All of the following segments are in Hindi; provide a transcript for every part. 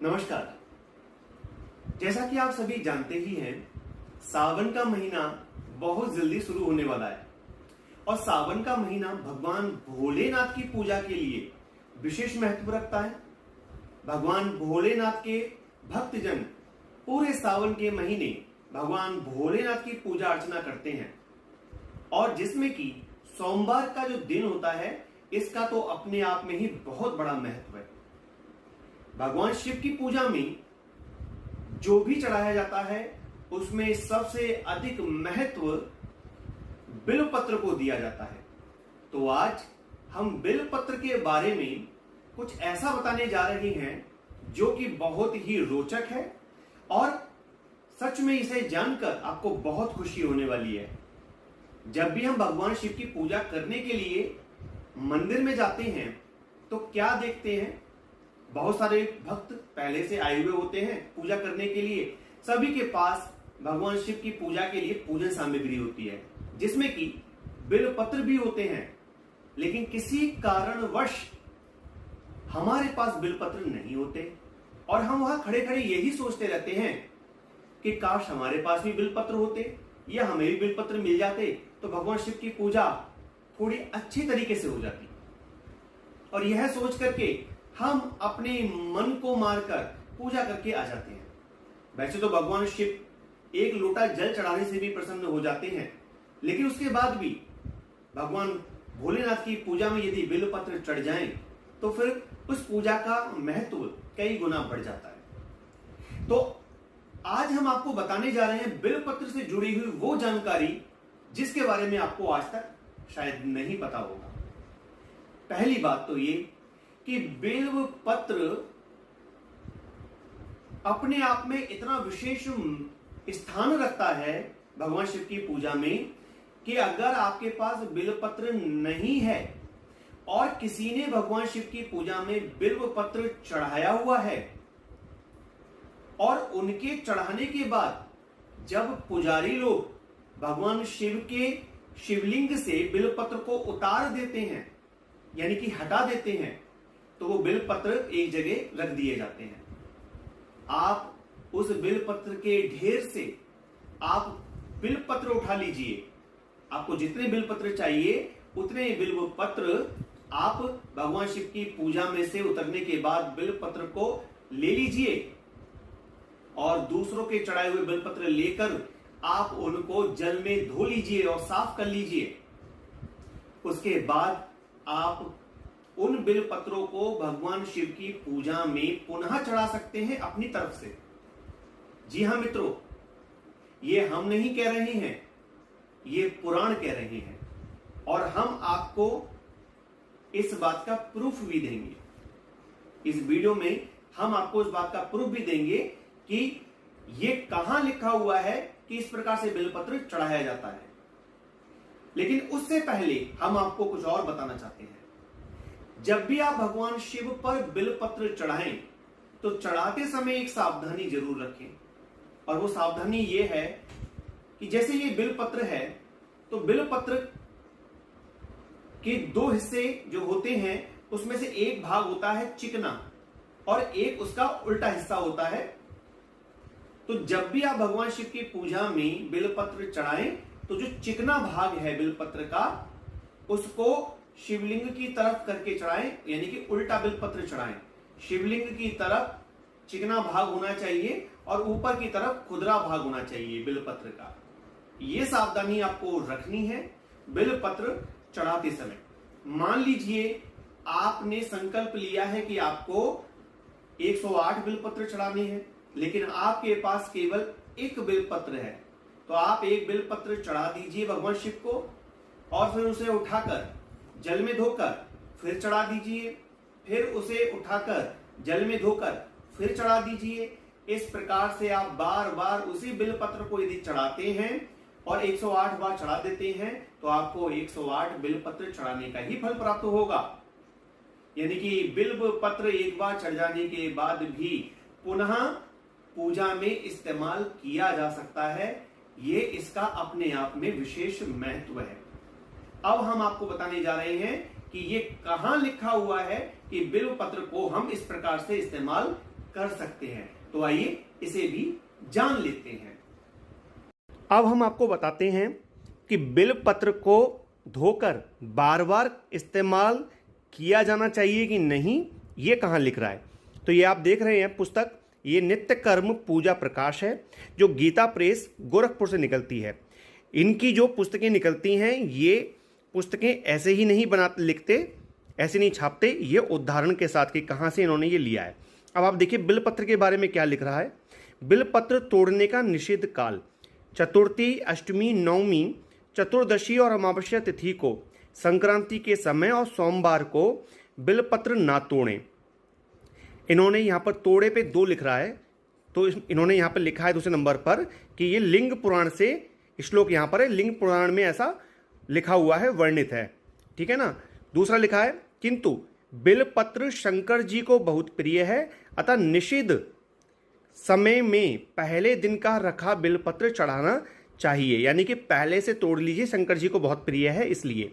नमस्कार। जैसा कि आप सभी जानते ही हैं, सावन का महीना बहुत जल्दी शुरू होने वाला है और सावन का महीना भगवान भोलेनाथ की पूजा के लिए विशेष महत्व रखता है। भगवान भोलेनाथ के भक्तजन पूरे सावन के महीने भगवान भोलेनाथ की पूजा अर्चना करते हैं और जिसमें कि सोमवार का जो दिन होता है इसका तो अपने आप में ही बहुत बड़ा महत्व है। भगवान शिव की पूजा में जो भी चढ़ाया जाता है उसमें सबसे अधिक महत्व बिल्वपत्र को दिया जाता है। तो आज हम बिल्वपत्र के बारे में कुछ ऐसा बताने जा रहे हैं जो कि बहुत ही रोचक है और सच में इसे जानकर आपको बहुत खुशी होने वाली है। जब भी हम भगवान शिव की पूजा करने के लिए मंदिर में जाते हैं तो क्या देखते हैं, बहुत सारे भक्त पहले से आए हुए होते हैं पूजा करने के लिए। सभी के पास भगवान शिव की पूजा के लिए पूजन सामग्री होती है जिसमें कि बिल्वपत्र भी होते हैं, लेकिन किसी कारणवश हमारे पास बिल्वपत्र नहीं होते और हम वहां खड़े खड़े यही सोचते रहते हैं कि काश हमारे पास भी बिल्वपत्र होते या हमें भी बिल्वपत्र मिल जाते तो भगवान शिव की पूजा थोड़ी अच्छी तरीके से हो जाती। और यह सोच करके हम अपने मन को मारकर पूजा करके आ जाते हैं। वैसे तो भगवान शिव एक लोटा जल चढ़ाने से भी प्रसन्न हो जाते हैं, लेकिन उसके बाद भी भगवान भोलेनाथ की पूजा में यदि बिल्वपत्र चढ़ जाएं तो फिर उस पूजा का महत्व कई गुना बढ़ जाता है। तो आज हम आपको बताने जा रहे हैं बिल्वपत्र से जुड़ी हुई वो जानकारी जिसके बारे में आपको आज तक शायद नहीं पता होगा। पहली बात तो ये कि बिल्वपत्र अपने आप में इतना विशेष स्थान रखता है भगवान शिव की पूजा में कि अगर आपके पास बिल्वपत्र नहीं है और किसी ने भगवान शिव की पूजा में बिल्वपत्र चढ़ाया हुआ है और उनके चढ़ाने के बाद जब पुजारी लोग भगवान शिव के शिवलिंग से बिल्वपत्र को उतार देते हैं यानी कि हटा देते हैं तो वो बिल्वपत्र एक जगह रख दिए जाते हैं। आप उस बिल्वपत्र के ढेर से आप बिल्वपत्र उठा लीजिए। आपको जितने बिल्वपत्र चाहिए उतने बिल्वपत्र आप भगवान शिव की पूजा में से उतरने के बाद बिल्वपत्र को ले लीजिए और दूसरों के चढ़ाए हुए बिल्वपत्र लेकर आप उनको जल में धो लीजिए और साफ कर लीजिए। उसके बाद आप उन बिल्वपत्रों को भगवान शिव की पूजा में पुनः चढ़ा सकते हैं अपनी तरफ से। जी हां मित्रों, ये हम नहीं कह रहे हैं, ये पुराण कह रहे हैं और हम आपको इस बात का प्रूफ भी देंगे। इस वीडियो में हम आपको इस बात का प्रूफ भी देंगे कि ये कहां लिखा हुआ है कि इस प्रकार से बिल्वपत्र चढ़ाया जाता है। लेकिन उससे पहले हम आपको कुछ और बताना चाहते हैं। जब भी आप भगवान शिव पर बिल्वपत्र चढ़ाएं तो चढ़ाते समय एक सावधानी जरूर रखें और वो सावधानी ये है कि जैसे ये बिल्वपत्र है तो बिल्वपत्र के दो हिस्से जो होते हैं उसमें से एक भाग होता है चिकना और एक उसका उल्टा हिस्सा होता है। तो जब भी आप भगवान शिव की पूजा में बिल्वपत्र चढ़ाएं तो जो चिकना भाग है बिल्वपत्र का उसको शिवलिंग की तरफ करके चढ़ाएं, यानी कि उल्टा बिल्वपत्र चढ़ाएं। शिवलिंग की तरफ चिकना भाग होना चाहिए और ऊपर की तरफ खुदरा भाग होना चाहिए बिल्वपत्र का। यह सावधानी आपको रखनी है बिल्वपत्र चढ़ाते समय। मान लीजिए आपने संकल्प लिया है कि आपको 108 बिल्वपत्र चढ़ाने हैं, लेकिन आपके पास केवल एक बिल्वपत्र है, तो आप एक बिल्वपत्र चढ़ा दीजिए भगवान शिव को और फिर उसे उठाकर जल में धोकर फिर चढ़ा दीजिए, फिर उसे उठाकर जल में धोकर फिर चढ़ा दीजिए। इस प्रकार से आप बार बार उसी बिल्वपत्र को यदि चढ़ाते हैं और 108 बार चढ़ा देते हैं तो आपको 108 बिल्वपत्र चढ़ाने का ही फल प्राप्त होगा। यानी कि बिल्वपत्र एक बार चढ़ जाने के बाद भी पुनः पूजा में इस्तेमाल किया जा सकता है। ये इसका अपने आप में विशेष महत्व है। अब हम आपको बताने जा रहे हैं कि ये कहां लिखा हुआ है कि बिल्वपत्र को हम इस प्रकार से इस्तेमाल कर सकते हैं। तो आइए इसे भी जान लेते हैं। अब हम आपको बताते हैं कि बिलपत्र को धोकर बार बार इस्तेमाल किया जाना चाहिए कि नहीं, ये कहाँ लिख रहा है। तो ये आप देख रहे हैं पुस्तक, ये नित्य कर्म पूजा प्रकाश है, जो गीता प्रेस गोरखपुर से निकलती है। इनकी जो पुस्तकें निकलती हैं, ये पुस्तकें ऐसे ही नहीं लिखते, ऐसे नहीं छापते, ये उदाहरण के साथ कि कहाँ से इन्होंने ये लिया है। अब आप देखिए बिलपत्र के बारे में क्या लिख रहा है। बिलपत्र तोड़ने का निषिद्ध काल: चतुर्थी, अष्टमी, नवमी, चतुर्दशी और अमावस्या तिथि को, संक्रांति के समय और सोमवार को बिलपत्र ना तोड़ें। इन्होंने यहाँ पर तोड़े पे 2 लिख रहा है, तो इन्होंने यहाँ पर लिखा है दूसरे नंबर पर कि ये लिंग पुराण से श्लोक यहाँ पर है, लिंग पुराण में ऐसा लिखा हुआ है, वर्णित है, ठीक है ना। दूसरा लिखा है, किंतु बिलपत्र शंकर जी को बहुत प्रिय है, अतः निषिद्ध समय में पहले दिन का रखा बिलपत्र चढ़ाना चाहिए, यानी कि पहले से तोड़ लीजिए, शंकर जी को बहुत प्रिय है इसलिए,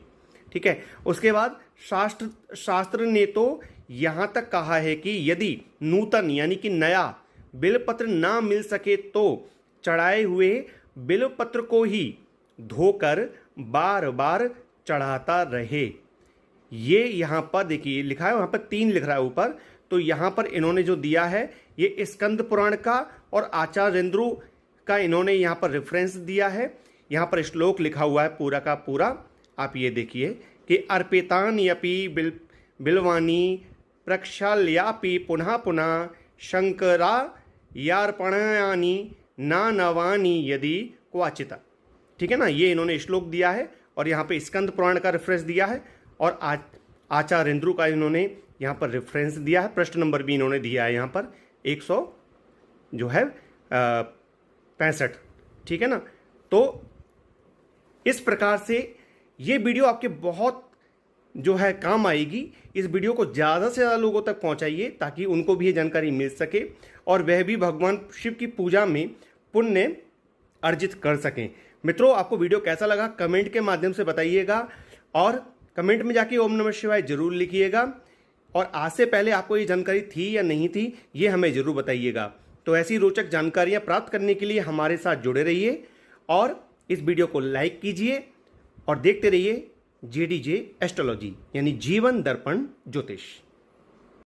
ठीक है। उसके बाद शास्त्र ने तो यहाँ तक कहा है कि यदि नूतन यानी कि नया बिलपत्र ना मिल सके तो चढ़ाए हुए बिलपत्र को ही धोकर बार बार चढ़ाता रहे। ये यहाँ पर देखिए लिखा है, वहाँ पर 3 लिख रहा है ऊपर, तो यहाँ पर इन्होंने जो दिया है ये स्कंद पुराण का और आचार्येंद्र का इन्होंने यहाँ पर रेफरेंस दिया है। यहाँ पर श्लोक लिखा हुआ है पूरा का पूरा, आप ये देखिए कि अर्पितान्यपि बिलवानी प्रक्षाल्यापि पुनः पुनः शंकरा यार्पणानि ना नवानी यदि क्वाचित, ठीक है ना। ये इन्होंने श्लोक दिया है और यहाँ पे स्कंद पुराण का रेफरेंस दिया है और आचार्येंद्र का इन्होंने यहाँ पर रेफरेंस दिया है। प्रश्न नंबर भी इन्होंने दिया है यहाँ पर 165, ठीक है ना। तो इस प्रकार से ये वीडियो आपके बहुत जो है काम आएगी। इस वीडियो को ज़्यादा से ज़्यादा लोगों तक पहुंचाइए ताकि उनको भी ये जानकारी मिल सके और वह भी भगवान शिव की पूजा में पुण्य अर्जित कर सकें। मित्रों, आपको वीडियो कैसा लगा कमेंट के माध्यम से बताइएगा और कमेंट में जाके ओम नमः शिवाय जरूर लिखिएगा। और आज से पहले आपको ये जानकारी थी या नहीं थी, ये हमें जरूर बताइएगा। तो ऐसी रोचक जानकारियाँ प्राप्त करने के लिए हमारे साथ जुड़े रहिए और इस वीडियो को लाइक कीजिए और देखते रहिए JDJ एस्ट्रोलॉजी यानी जीवन दर्पण ज्योतिष।